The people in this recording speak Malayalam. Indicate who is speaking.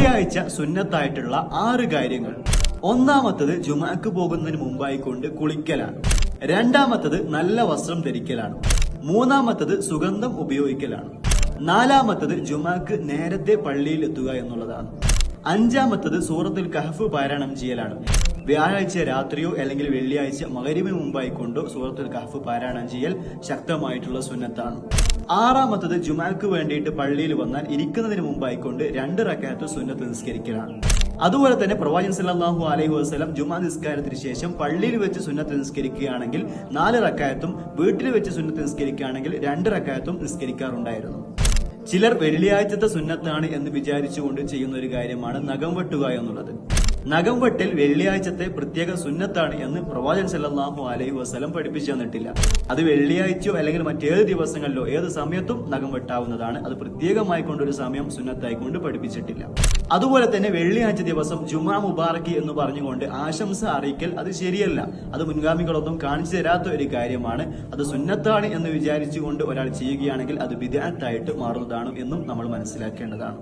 Speaker 1: വെള്ളിയാഴ്ച സുന്നത്തായിട്ടുള്ള 6 കാര്യങ്ങൾ. ഒന്നാമത്തത് ജുമാക്ക് പോകുന്നതിന് മുമ്പായി കൊണ്ട് കുളിക്കലാണ്. രണ്ടാമത്തത് നല്ല വസ്ത്രം ധരിക്കലാണ്. മൂന്നാമത്തത് സുഗന്ധം ഉപയോഗിക്കലാണ്. നാലാമത്തത് ജുമാക്ക് നേരത്തെ പള്ളിയിൽ എത്തുക എന്നുള്ളതാണ്. അഞ്ചാമത്തത് സൂറത്തുൽ കഹഫ് പാരായണം ചെയ്യലാണ്. വ്യാഴാഴ്ച രാത്രിയോ അല്ലെങ്കിൽ വെള്ളിയാഴ്ച മഗ്‌രിബിന് മുമ്പായി കൊണ്ടോ സൂറത്തുൽ കഹഫ് പാരായണം ചെയ്യൽ ശക്തമായിട്ടുള്ള സുന്നത്താണ്. ആറാമത്തത് ജുമാക്ക് വേണ്ടിയിട്ട് പള്ളിയിൽ വന്നാൽ ഇരിക്കുന്നതിന് മുമ്പായി കൊണ്ട് 2 റക്അത്ത് സുന്നത്ത് നിസ്കരിക്കലാണ്. അതുപോലെ തന്നെ പ്രവാചകൻ സല്ലല്ലാഹു അലൈഹി വസല്ലം ജുമാ നിസ്കാരത്തിന് ശേഷം പള്ളിയിൽ വെച്ച് സുന്നത്ത് നിസ്കരിക്കുകയാണെങ്കിൽ 4 റക്അത്തും വീട്ടിൽ വെച്ച് സുന്നത്ത് നിസ്കരിക്കുകയാണെങ്കിൽ 2 റക്അത്തും നിസ്കരിക്കാറുണ്ടായിരുന്നു. ചിലർ വെള്ളിയാഴ്ചത്തെ സുന്നത്താണ് എന്ന് വിചാരിച്ചുകൊണ്ട് ചെയ്യുന്ന ഒരു കാര്യമാണ് നഖം വെട്ടുക എന്നുള്ളത്. നഖം വെട്ടൽ വെള്ളിയാഴ്ചത്തെ പ്രത്യേക സുന്നത്താണ് എന്ന് പ്രവാചകൻ സല്ലല്ലാഹു അലൈഹി വസല്ലം പഠിപ്പിച്ചു തന്നിട്ടില്ല. അത് വെള്ളിയാഴ്ചയോ അല്ലെങ്കിൽ മറ്റേത് ദിവസങ്ങളിലോ ഏത് സമയത്തും നഖം വെട്ടാവുന്നതാണ്. അത് പ്രത്യേകമായി കൊണ്ടൊരു സമയം സുന്നത്തായിക്കൊണ്ട് പഠിപ്പിച്ചിട്ടില്ല. അതുപോലെ തന്നെ വെള്ളിയാഴ്ച ദിവസം ജുമാ മുബാറക് എന്ന് പറഞ്ഞുകൊണ്ട് ആശംസ അറിയിക്കൽ അത് ശരിയല്ല. അത് മുൻഗാമികളൊന്നും കാണിച്ചു തരാത്ത ഒരു കാര്യമാണ്. അത് സുന്നത്താണ് എന്ന് വിചാരിച്ചുകൊണ്ട് ഒരാൾ ചെയ്യുകയാണെങ്കിൽ അത് ബിദ്അത്തായിട്ട് മാറുന്നതാണ് എന്നും നമ്മൾ മനസ്സിലാക്കേണ്ടതാണ്.